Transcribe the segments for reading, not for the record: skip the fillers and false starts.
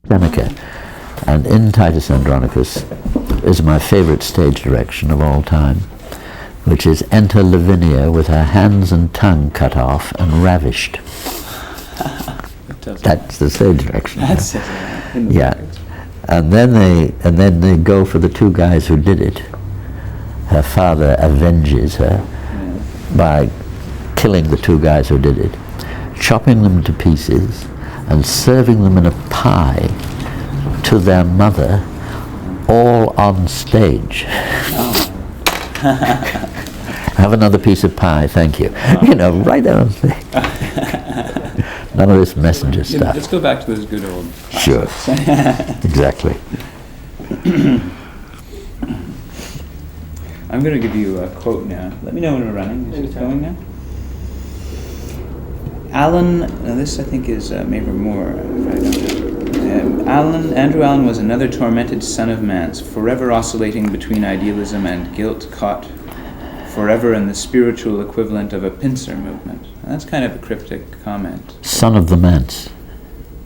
Seneca. And in Titus Andronicus is my favorite stage direction of all time, which is enter Lavinia with her hands and tongue cut off and ravished. That's the stage direction. That's it. Yeah. And then they go for the two guys who did it. Her father avenges her by killing the two guys who did it, chopping them to pieces and serving them in a pie to their mother, all on stage. Have another piece of pie, thank you. You know, right there on stage. None of this messenger stuff. Let's go back to those good old Sure. Exactly. I'm going to give you a quote now. Let me know when we're running. Is it going now? Allan, now this I think is maybe more. Andrew Allan was another tormented son of man's, forever oscillating between idealism and guilt, caught forever in the spiritual equivalent of a pincer movement. That's kind of a cryptic comment. Son of the manse.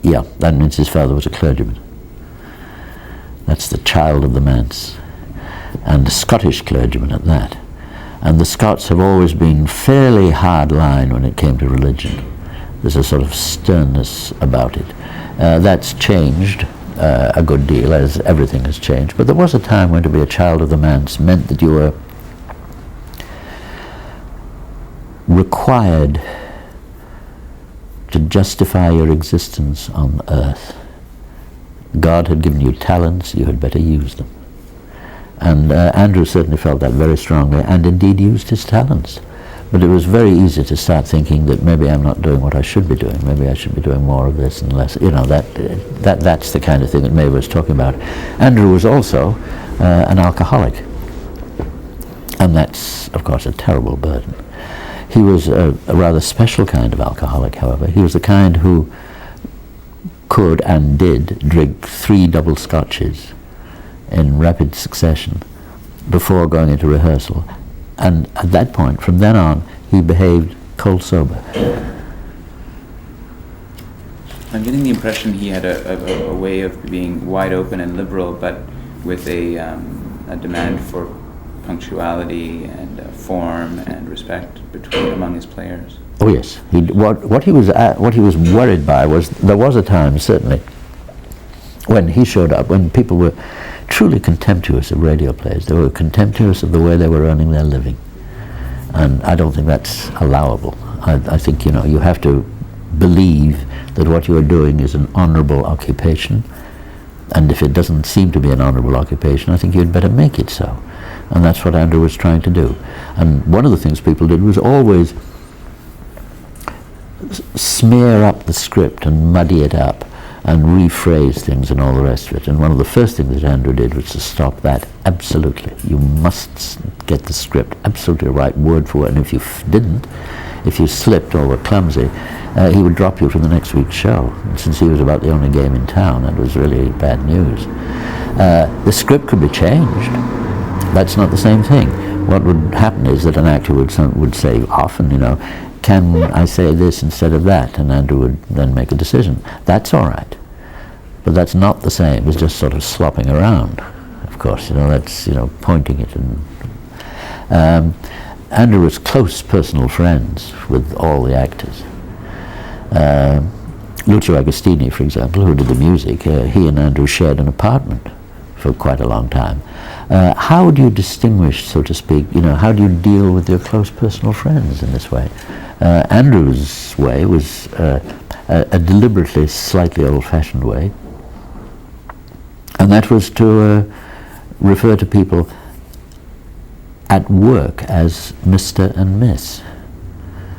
Yeah, that means his father was a clergyman. That's the child of the manse. And a Scottish clergyman at that. And the Scots have always been fairly hard line when it came to religion. There's a sort of sternness about it. That's changed a good deal, as everything has changed. But there was a time when to be a child of the manse meant that you were required to justify your existence on earth. God had given you talents, you had better use them. And Andrew certainly felt that very strongly, and indeed used his talents. But it was very easy to start thinking that maybe I'm not doing what I should be doing. Maybe I should be doing more of this and less. You know, that's the kind of thing that Maeve was talking about. Andrew was also an alcoholic. And that's, of course, a terrible burden. He was a rather special kind of alcoholic, however. He was the kind who could and did drink 3 double scotches in rapid succession before going into rehearsal. And at that point, from then on, he behaved cold sober. I'm getting the impression he had a way of being wide open and liberal, but with a demand for punctuality and form and respect among his players. Oh yes, what he was worried by was there was a time certainly when he showed up when people were truly contemptuous of radio plays. They were contemptuous of the way they were earning their living, and I don't think that's allowable. I think you have to believe that what you are doing is an honourable occupation, and if it doesn't seem to be an honourable occupation, I think you'd better make it so. And that's what Andrew was trying to do. And one of the things people did was always smear up the script and muddy it up and rephrase things and all the rest of it. And one of the first things that Andrew did was to stop that absolutely. You must get the script absolutely right, word for word. And if you didn't, if you slipped or were clumsy, he would drop you from the next week's show. And since he was about the only game in town, that was really bad news. The script could be changed. That's not the same thing. What would happen is that an actor would say often, can I say this instead of that? And Andrew would then make a decision. That's all right. But that's not the same as just sort of slopping around. Of course, that's, pointing it. And Andrew was close personal friends with all the actors. Lucio Agostini, for example, who did the music, he and Andrew shared an apartment for quite a long time. How do you distinguish, so to speak, how do you deal with your close personal friends in this way? Andrew's way was a deliberately slightly old-fashioned way, and that was to refer to people at work as Mr. and Miss.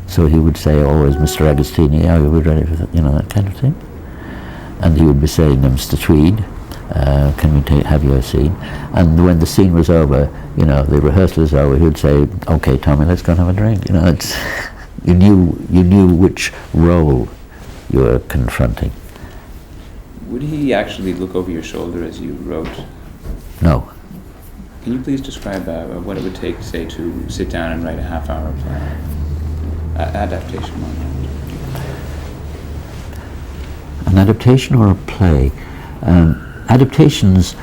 So he would say always, Mr. Agostini, are you ready for that, that kind of thing? And he would be saying, Mr. Tweed, can we have your scene? And when the scene was over, the rehearsal is over, he would say, okay, Tommy, let's go and have a drink. You knew which role you were confronting. Would he actually look over your shoulder as you wrote? No. Can you please describe what it would take, say, to sit down and write a half-hour play? Adaptation on that. An adaptation or a play? Adaptations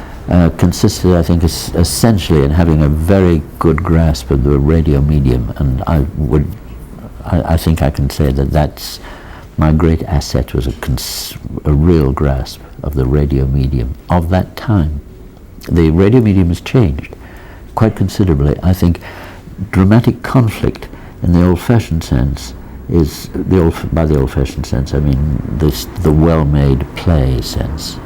consisted, I think, essentially in having a very good grasp of the radio medium, and I think I can say that that's my great asset, was a real grasp of the radio medium of that time. The radio medium has changed quite considerably. I think dramatic conflict in the old-fashioned sense is, by the old-fashioned sense I mean the well-made play sense.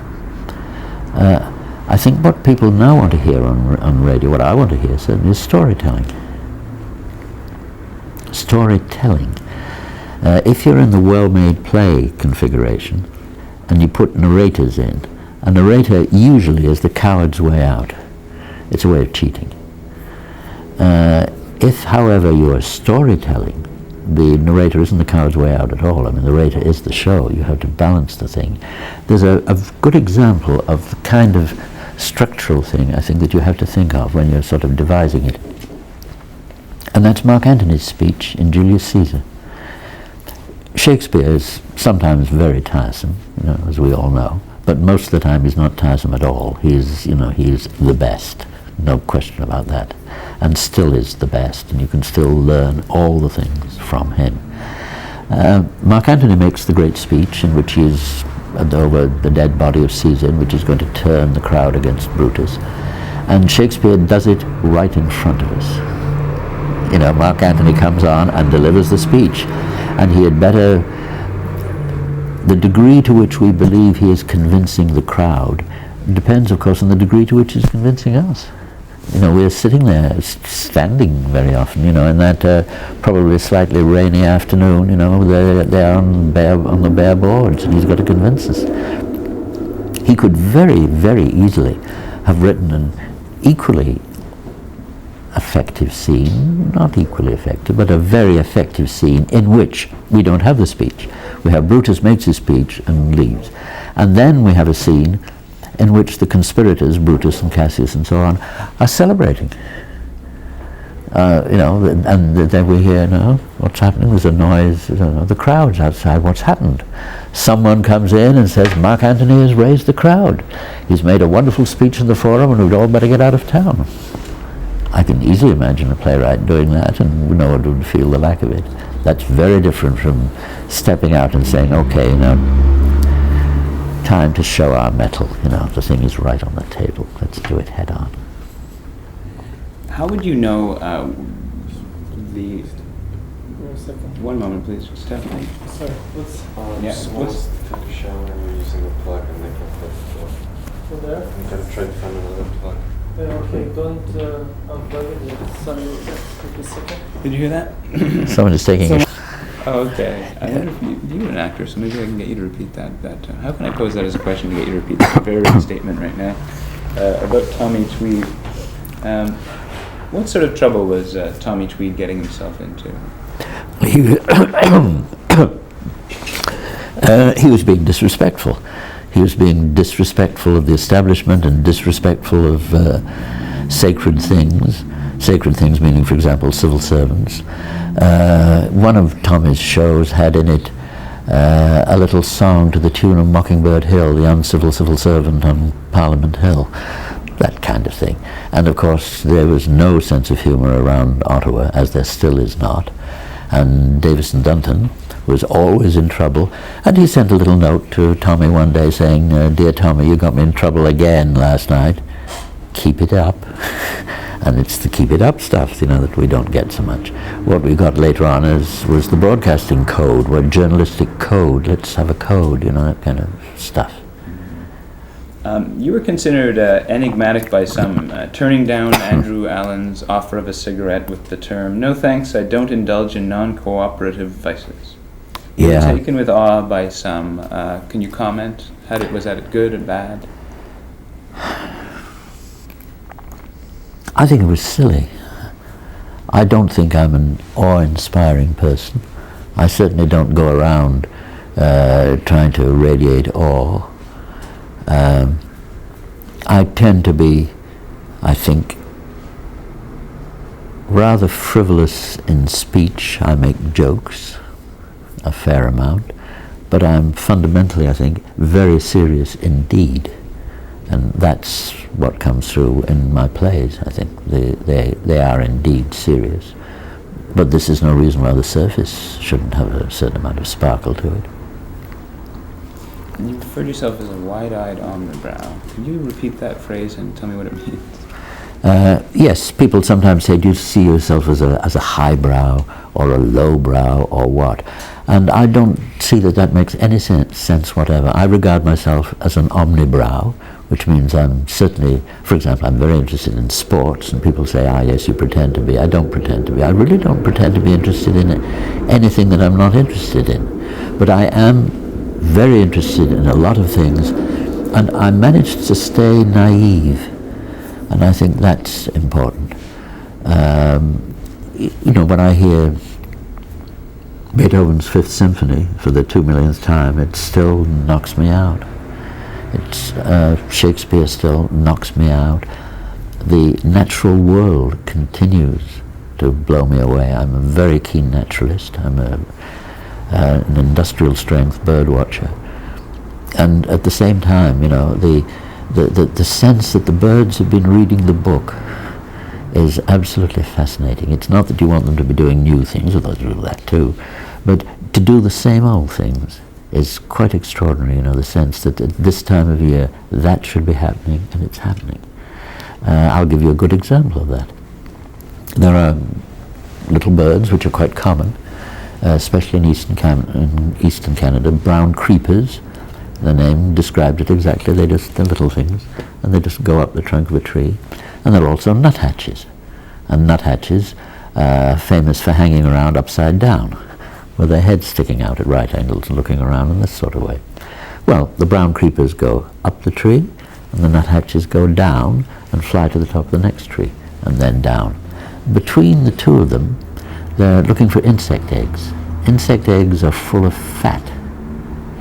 I think what people now want to hear on radio, what I want to hear certainly, is storytelling. Storytelling. If you're in the well-made play configuration and you put narrators in, a narrator usually is the coward's way out. It's a way of cheating. If, however, you are storytelling, the narrator isn't the coward's way out at all. I mean, the narrator is the show. You have to balance the thing. There's a good example of the kind of structural thing, I think, that you have to think of when you're sort of devising it. And that's Mark Antony's speech in Julius Caesar. Shakespeare is sometimes very tiresome, as we all know, but most of the time he's not tiresome at all. He's the best, no question about that, and still is the best, and you can still learn all the things from him. Mark Antony makes the great speech in which he is over the dead body of Caesar, in which he's going to turn the crowd against Brutus, and Shakespeare does it right in front of us. Mark Antony comes on and delivers the speech, and he had better, the degree to which we believe he is convincing the crowd depends, of course, on the degree to which he's convincing us. We're sitting there, standing very often, in that probably slightly rainy afternoon, they're on the bare boards, and he's got to convince us. He could very, very easily have written an equally effective scene, not equally effective, but a very effective scene in which we don't have the speech. We have Brutus makes his speech and leaves. And then we have a scene in which the conspirators, Brutus and Cassius and so on, are celebrating. And then we hear, what's happening? There's a noise, the crowd's outside, what's happened? Someone comes in and says, Mark Antony has raised the crowd. He's made a wonderful speech in the forum and we'd all better get out of town. I can easily imagine a playwright doing that, and no one would feel the lack of it. That's very different from stepping out and saying, okay, time to show our mettle. The thing is right on the table. Let's do it head on. How would you know the... Wait a second. One moment, please, Stephanie. Sorry, what's... What's... Take a shower and we're using a plug and they can put the floor. Over there? I'm going to try to find another plug. Okay, don't unplug it yet. Sorry, just a second. Did you hear that? Someone is taking a... Oh, okay. I wonder if you're an actor, so maybe I can get you to repeat that. How can I pose that as a question to get you to repeat that very statement right now about Tommy Tweed? What sort of trouble was Tommy Tweed getting himself into? He was being disrespectful. He was being disrespectful of the establishment and disrespectful of sacred things. Sacred things meaning, for example, civil servants. One of Tommy's shows had in it a little song to the tune of Mockingbird Hill, the uncivil civil servant on Parliament Hill, that kind of thing. And of course there was no sense of humour around Ottawa, as there still is not. And Davison Dunton was always in trouble, and he sent a little note to Tommy one day saying, dear Tommy, you got me in trouble again last night. Keep it up. And it's the keep it up stuff, that we don't get so much. What we got later on was the broadcasting code, journalistic code, let's have a code, that kind of stuff. You were considered enigmatic by some, turning down Andrew Allan's offer of a cigarette with the term, no thanks, I don't indulge in non-cooperative vices. Yeah. Taken with awe by some. Can you comment? Was that good or bad? I think it was silly. I don't think I'm an awe-inspiring person. I certainly don't go around trying to radiate awe. I tend to be, I think, rather frivolous in speech. I make jokes a fair amount, but I'm fundamentally, I think, very serious indeed. And that's what comes through in my plays. I think they are indeed serious. But this is no reason why the surface shouldn't have a certain amount of sparkle to it. And you referred yourself as a wide-eyed omnibrow. Could you repeat that phrase and tell me what it means? Yes, people sometimes say, do you see yourself as a highbrow or a lowbrow or what? And I don't see that makes any sense whatever. I regard myself as an omnibrow, which means I'm certainly, for example, I'm very interested in sports, and people say, yes, you pretend to be. I don't pretend to be. I really don't pretend to be interested in anything that I'm not interested in. But I am very interested in a lot of things, and I managed to stay naive. And I think that's important. When I hear Beethoven's Fifth Symphony for the 2 millionth time, it still knocks me out. Shakespeare still knocks me out. The natural world continues to blow me away. I'm a very keen naturalist. I'm an industrial strength bird watcher. And at the same time, the sense that the birds have been reading the book is absolutely fascinating. It's not that you want them to be doing new things, although they do that too, but to do the same old things is quite extraordinary, the sense that at this time of year that should be happening, and it's happening. I'll give you a good example of that. There are little birds which are quite common, especially in eastern Canada, brown creepers. The name described it exactly. They're little things, and they just go up the trunk of a tree. And there are also nuthatches, and nuthatches famous for hanging around upside down, with their heads sticking out at right angles and looking around in this sort of way. Well, the brown creepers go up the tree, and the nuthatches go down and fly to the top of the next tree, and then down. Between the two of them, they're looking for insect eggs. Insect eggs are full of fat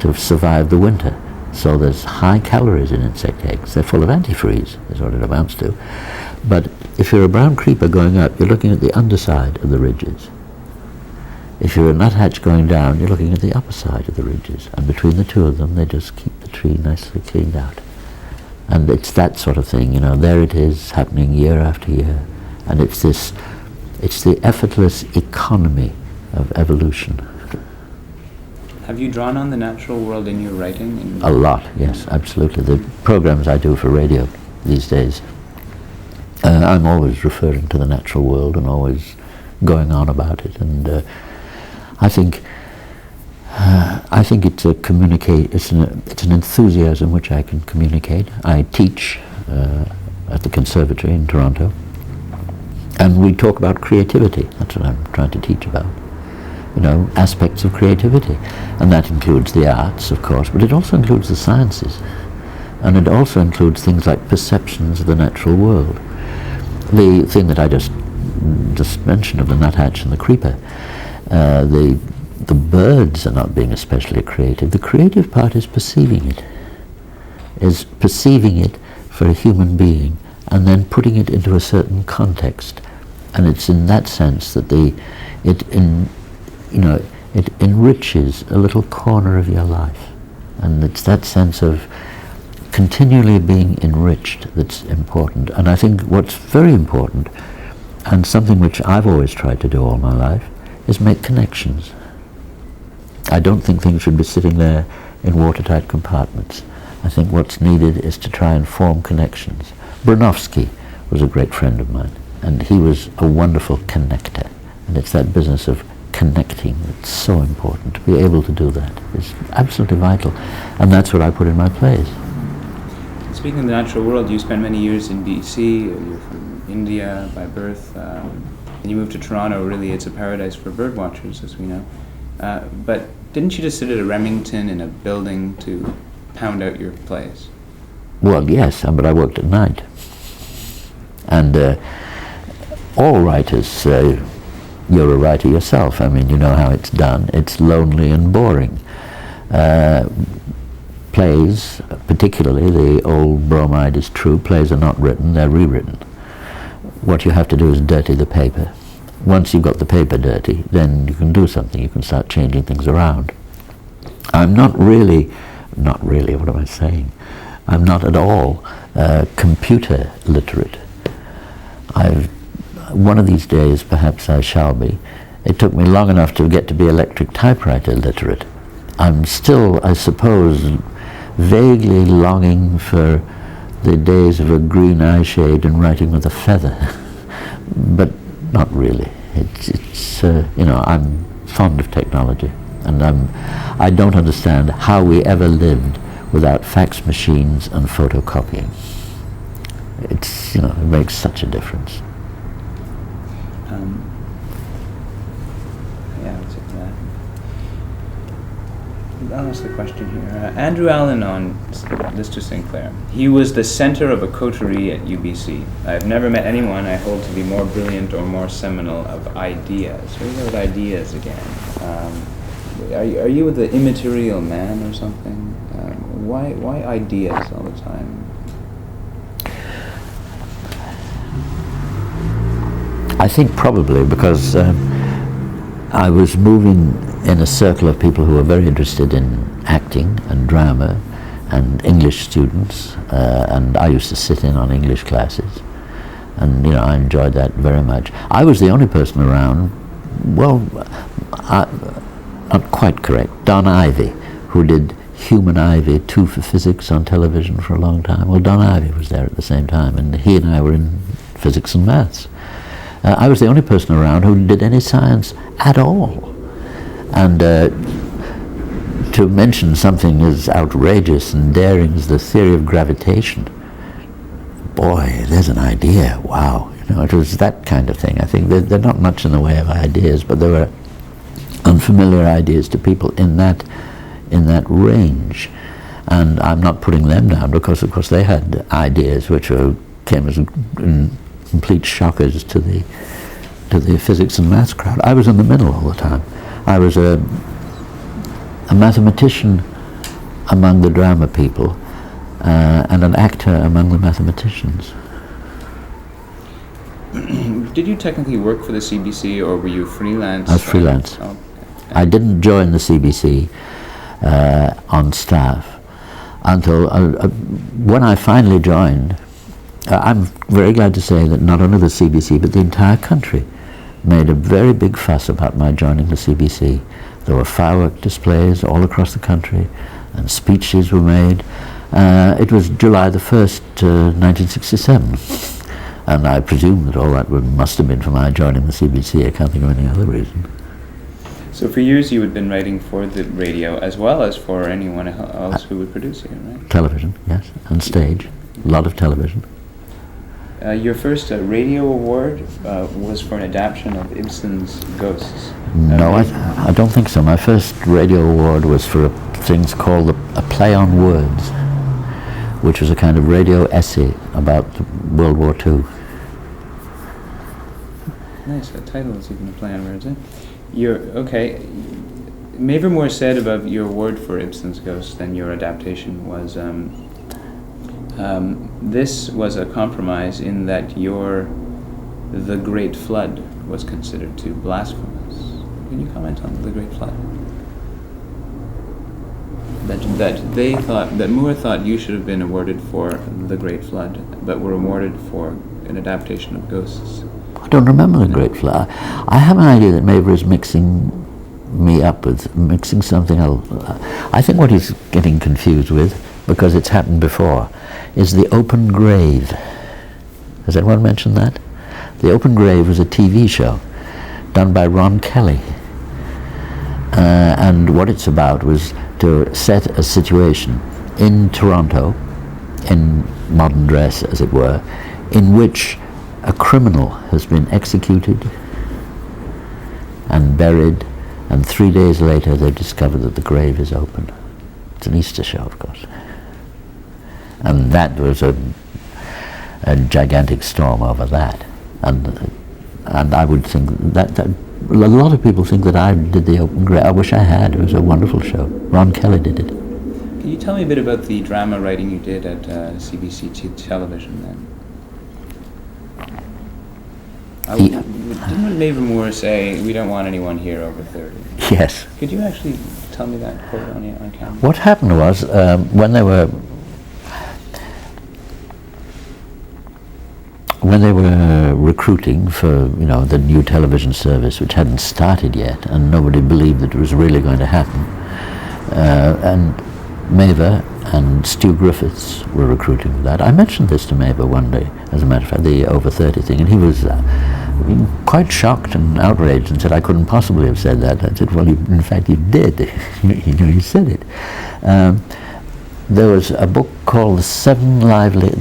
to survive the winter. So there's high calories in insect eggs. They're full of antifreeze, is what it amounts to. But if you're a brown creeper going up, you're looking at the underside of the ridges. If you're a nuthatch going down, you're looking at the upper side of the ridges. And between the two of them, they just keep the tree nicely cleaned out. And it's that sort of thing, there it is, happening year after year. And it's the effortless economy of evolution. Have you drawn on the natural world in your writing? A lot, yes, absolutely. The programs I do for radio these days, I'm always referring to the natural world and always going on about it. And I think it's it's an enthusiasm which I can communicate. I teach at the conservatory in Toronto, and we talk about creativity. That's what I'm trying to teach about. Aspects of creativity. And that includes the arts, of course, but it also includes the sciences. And it also includes things like perceptions of the natural world. The thing that I just mentioned of the nuthatch and the creeper, the birds are not being especially creative. The creative part is perceiving it for a human being and then putting it into a certain context. And it's in that sense that it enriches a little corner of your life. And it's that sense of continually being enriched that's important. And I think what's very important, and something which I've always tried to do all my life, is make connections. I don't think things should be sitting there in watertight compartments. I think what's needed is to try and form connections. Bronowski was a great friend of mine, and he was a wonderful connector. And it's that business of connecting that's so important. To be able to do that is absolutely vital, and that's what I put in my plays. Speaking of the natural world, you spent many years in BC. You're from India by birth, and you moved to Toronto. Really, it's a paradise for bird watchers, as we know. But didn't you just sit at a Remington in a building to pound out your plays? Well, yes, but I worked at night, and all writers you're a writer yourself. I mean, you know how it's done. It's lonely and boring. Plays, particularly, the old bromide is true. Plays are not written, they're rewritten. What you have to do is dirty the paper. Once you've got the paper dirty, then you can do something. You can start changing things around. I'm not really, what am I saying? I'm not at all computer literate. One of these days, perhaps I shall be. It took me long enough to get to be electric typewriter literate. I'm still, I suppose, vaguely longing for the days of a green eyeshade and writing with a feather, but not really. It's you know, I'm fond of technology, and I don't understand how we ever lived without fax machines and photocopying. It's, you know, it makes such a difference. I'll ask the question here. Andrew Allan on this to Sinclair. He was the center of a coterie at UBC. I've never met anyone I hold to be more brilliant or more seminal of ideas. What about ideas again? Are you the immaterial man or something? Why ideas all the time? I think probably because I was moving in a circle of people who were very interested in acting and drama and English students, and I used to sit in on English classes, and you know, I enjoyed that very much. I was the only person around, well, not quite correct, Don Ivey, who did Human Ivy 2 for Physics on television for a long time. Well, Don Ivey was there at the same time, and he and I were in physics and maths. I was the only person around who did any science at all. And to mention something as outrageous and daring as the theory of gravitation, boy, there's an idea, wow. You know, it was that kind of thing. I think they're not much in the way of ideas, but there were unfamiliar ideas to people in that range. And I'm not putting them down because, of course, they had ideas which came as complete shockers to the physics and maths crowd. I was in the middle all the time. I was a mathematician among the drama people and an actor among the mathematicians. Did you technically work for the CBC, or were you freelance? I was freelance. Oh, okay. I didn't join the CBC on staff until when I finally joined. I'm very glad to say that not only the CBC but the entire country made a very big fuss about my joining the CBC. There were firework displays all across the country, and speeches were made. It was July the 1st, 1967, and I presume that all that must have been for my joining the CBC. I can't think of any other reason. So for years you had been writing for the radio as well as for anyone else who would produce you, right? Television, yes, and stage. A lot of television. Your first radio award was for an adaptation of Ibsen's Ghosts. No, I don't think so. My first radio award was for things called a play on words, which was a kind of radio essay about World War II. Nice. The title is even a play on words, eh? Okay. Mavor said about your award for Ibsen's Ghosts than your adaptation was this was a compromise in that The Great Flood was considered too blasphemous. Can you comment on The Great Flood? That they thought, that Moore thought you should have been awarded for The Great Flood, but were awarded for an adaptation of Ghosts. I don't remember The Great Flood. I have an idea that Mavor is mixing something else. I think what he's getting confused with, because it's happened before, is The Open Grave. Has anyone mentioned that? The Open Grave was a TV show done by Ron Kelly. And what it's about was to set a situation in Toronto, in modern dress as it were, in which a criminal has been executed and buried, and 3 days later they discover that the grave is open. It's an Easter show, of course. And that was a gigantic storm over that. And I would think that a lot of people think that I did The Open Grave. I wish I had. It was a wonderful show. Ron Kelly did it. Can you tell me a bit about the drama writing you did at CBC television then? Didn't Mavor Moore say, "We don't want anyone here over 30"? Yes. Could you actually tell me that quote on camera? What happened was, when they were when they were recruiting for, the new television service, which hadn't started yet, and nobody believed that it was really going to happen, and Maver and Stu Griffiths were recruiting for that. I mentioned this to Maver one day, as a matter of fact, the over 30 thing, and he was quite shocked and outraged and said, I couldn't possibly have said that. I said, well, in fact, you did. You said it. There was a book called Seven Lively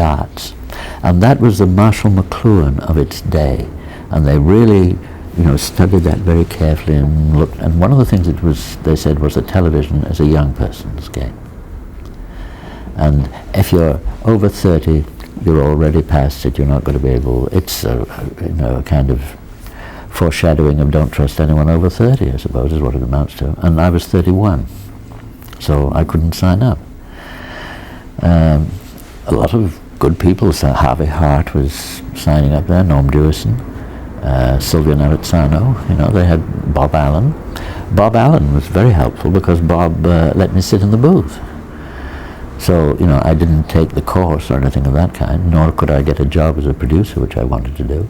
Arts, and that was the Marshall McLuhan of its day, and they really studied that very carefully and looked, and one of the things they said was that television is a young person's game, and if you're over 30 you're already past it. You're not going to be able, it's a kind of foreshadowing of don't trust anyone over 30, I suppose, is what it amounts to. And I was 31, so I couldn't sign up. A lot of good people, so Harvey Hart was signing up there, Norm Jewison, Sylvia Navazzano, they had Bob Allan. Bob Allan was very helpful because Bob let me sit in the booth. So, I didn't take the course or anything of that kind, nor could I get a job as a producer, which I wanted to do.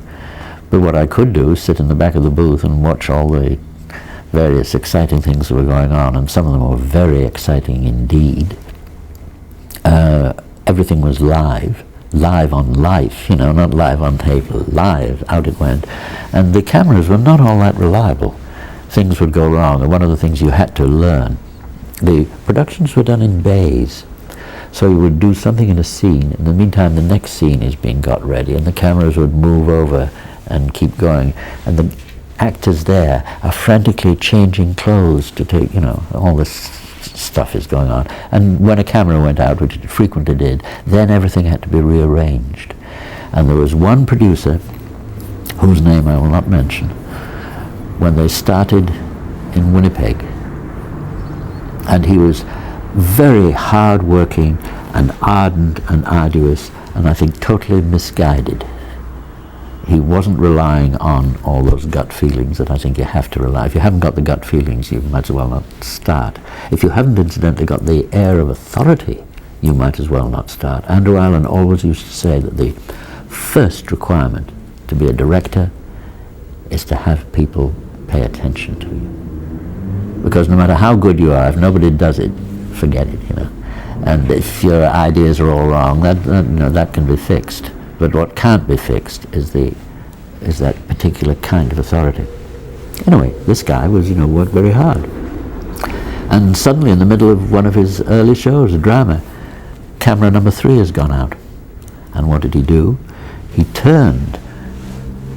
But what I could do is sit in the back of the booth and watch all the various exciting things that were going on, and some of them were very exciting indeed. Everything was live on life, not live on tape, live, out it went. And the cameras were not all that reliable. Things would go wrong, and one of the things you had to learn, the productions were done in bays. So you would do something in a scene, in the meantime the next scene is being got ready, and the cameras would move over and keep going, and the actors there are frantically changing clothes to take, all this stuff is going on. And when a camera went out, which it frequently did, then everything had to be rearranged. And there was one producer, whose name I will not mention, when they started in Winnipeg, and he was very hard-working and ardent and arduous, and I think totally misguided. He wasn't relying on all those gut feelings that I think you have to rely. If you haven't got the gut feelings, you might as well not start. If you haven't incidentally got the air of authority, you might as well not start. Andrew Allan always used to say that the first requirement to be a director is to have people pay attention to you. Because no matter how good you are, if nobody does it, forget it, And if your ideas are all wrong, that can be fixed. But what can't be fixed is that particular kind of authority. Anyway, this guy was, worked very hard. And suddenly, in the middle of one of his early shows, a drama, camera number 3 has gone out. And what did he do? He turned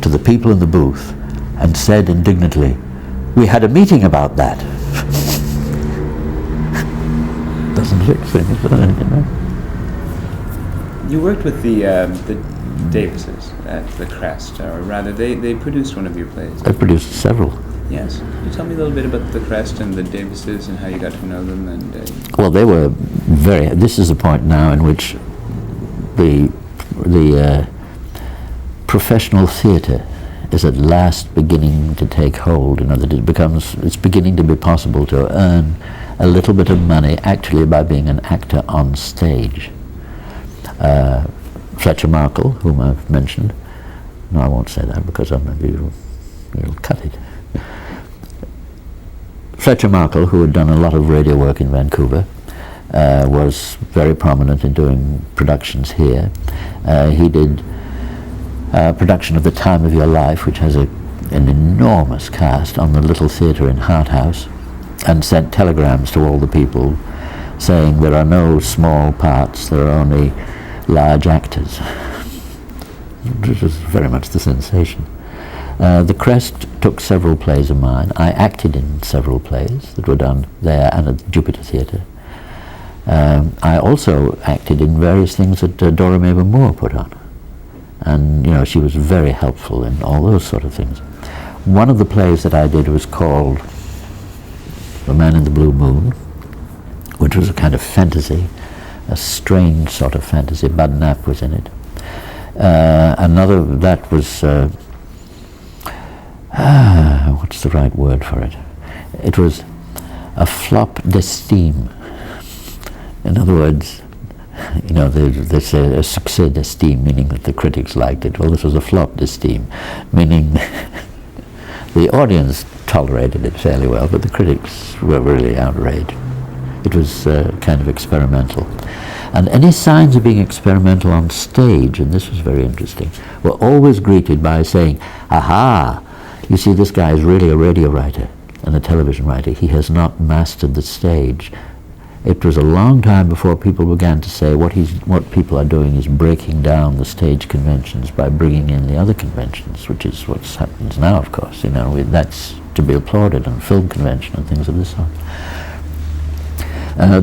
to the people in the booth and said indignantly, "We had a meeting about that." Doesn't fix anything, You worked with the Davises at the Crest, or rather, they produced one of your plays. I produced several. Yes. Can you tell me a little bit about the Crest and the Davises and how you got to know them? And well, they were very. This is a point now in which the professional theatre is at last beginning to take hold. That it's beginning to be possible to earn a little bit of money actually by being an actor on stage. Fletcher Markle, whom I've mentioned, no, I won't say that because you'll cut it. Fletcher Markle, who had done a lot of radio work in Vancouver, was very prominent in doing productions here. He did a production of The Time of Your Life, which has an enormous cast on the little theatre in Harthouse, and sent telegrams to all the people saying there are no small parts, there are only large actors, which was very much the sensation. The Crest took several plays of mine. I acted in several plays that were done there and at the Jupiter Theatre. I also acted in various things that Dora Mabel Moore put on, and she was very helpful in all those sort of things. One of the plays that I did was called The Man in the Blue Moon, which was a kind of fantasy, a strange sort of fantasy. Bud Knapp was in it. Another that was what's the right word for it? It was a flop d'estime. In other words, You know, they say a succès d'estime, meaning that the critics liked it. Well, this was a flop d'estime, meaning the audience tolerated it fairly well, but the critics were really outraged. It was kind of experimental. And any signs of being experimental on stage, and this was very interesting, were always greeted by saying, aha, you see, this guy is really a radio writer and a television writer. He has not mastered the stage. It was a long time before people began to say what people are doing is breaking down the stage conventions by bringing in the other conventions, which is what happens now, of course. You know, that's to be applauded, and film convention and things of this sort.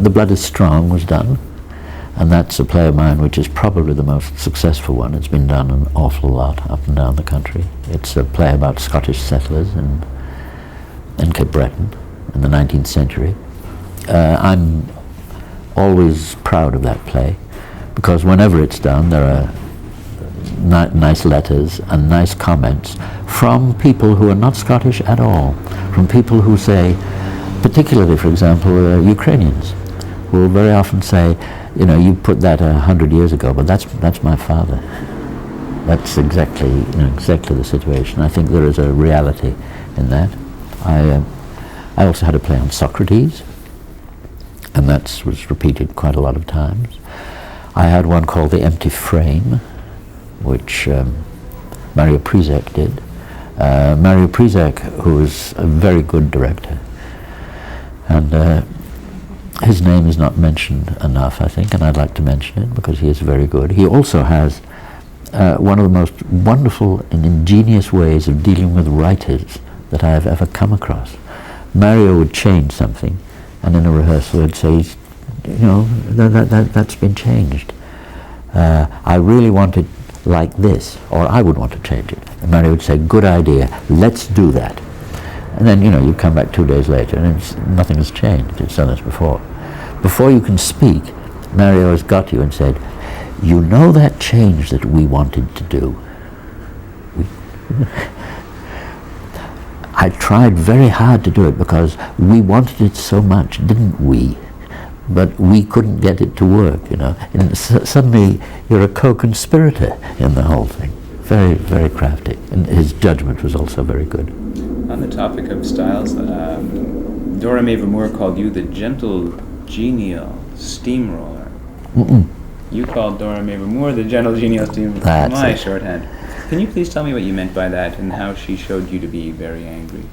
The Blood is Strong was done, and that's a play of mine which is probably the most successful one. It's been done an awful lot up and down the country. It's a play about Scottish settlers in Cape Breton in the 19th century. I'm always proud of that play, because whenever it's done there are nice letters and nice comments from people who are not Scottish at all, from people who say, particularly, for example, Ukrainians, who will very often say, you know, you put that 100 years ago, but that's my father. That's exactly the situation. I think there is a reality in that. I also had a play on Socrates, and that was repeated quite a lot of times. I had one called The Empty Frame, which Mario Prizek did. Mario Prizek, who is a very good director, and his name is not mentioned enough, I think, and I'd like to mention it because he is very good. He also has one of the most wonderful and ingenious ways of dealing with writers that I have ever come across. Mario would change something, and in a rehearsal would say, you know, that's been changed. I really want it like this, or I would want to change it. And Mario would say, good idea, let's do that. And then, you know, you come back 2 days later and nothing has changed. It's done this before. Before you can speak, Mario has got you and said, you know that change that we wanted to do? I tried very hard to do it because we wanted it so much, didn't we? But we couldn't get it to work, you know. And suddenly you're a co-conspirator in the whole thing. Very, very crafty. And his judgment was also very good. On the topic of styles, Dora Mavor Moore called you the gentle, genial steamroller. You called Dora Mavor Moore the gentle, genial steamroller. That's my it. shorthand. Can you please tell me what you meant by that and how she showed you to be very angry?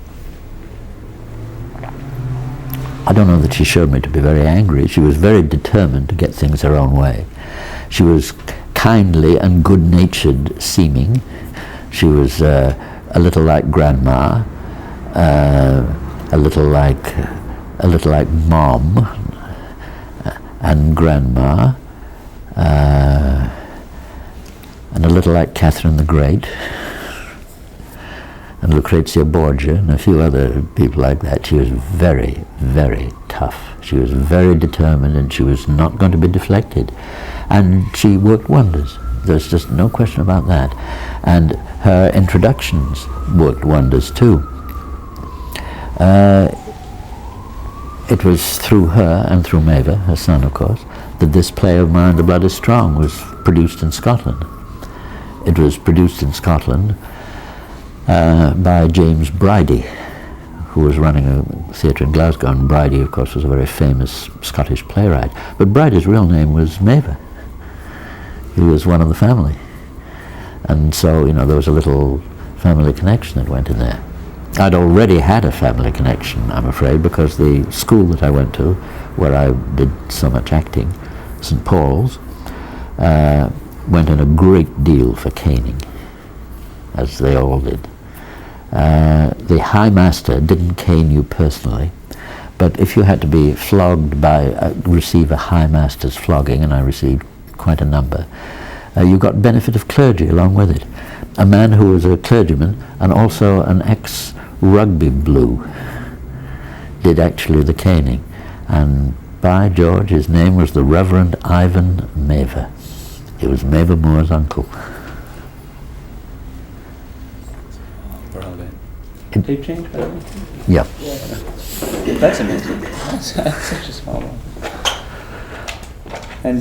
I don't know that she showed me to be very angry. She was very determined to get things her own way. She was kindly and good-natured seeming. She was a little like Grandma, a little like Mom and Grandma, and a little like Catherine the Great, and Lucrezia Borgia, and a few other people like that. She was very, very tough. She was very determined, and she was not going to be deflected. And she worked wonders. There's just no question about that. And her introductions worked wonders too. It was through her and through Mavor, her son of course, that this play of mine, The Blood is Strong, was produced in Scotland. It was produced in Scotland by James Bridie, who was running a theatre in Glasgow, and Bridie, of course, was a very famous Scottish playwright. But Bridie's real name was Mavor. He was one of the family. And so, you know, there was a little family connection that went in there. I'd already had a family connection, I'm afraid, because the school that I went to, where I did so much acting, St. Paul's, went in a great deal for caning, as they all did. The High Master didn't cane you personally, but if you had to be flogged receive a High Master's flogging, and I received quite a number, you got benefit of clergy along with it. A man who was a clergyman and also an ex-rugby blue did actually the caning, and by George, his name was the Reverend Ivan Mavor. He was Mavor Moore's uncle. Tape change, by the way? Yeah. That's amazing. That's such a small one.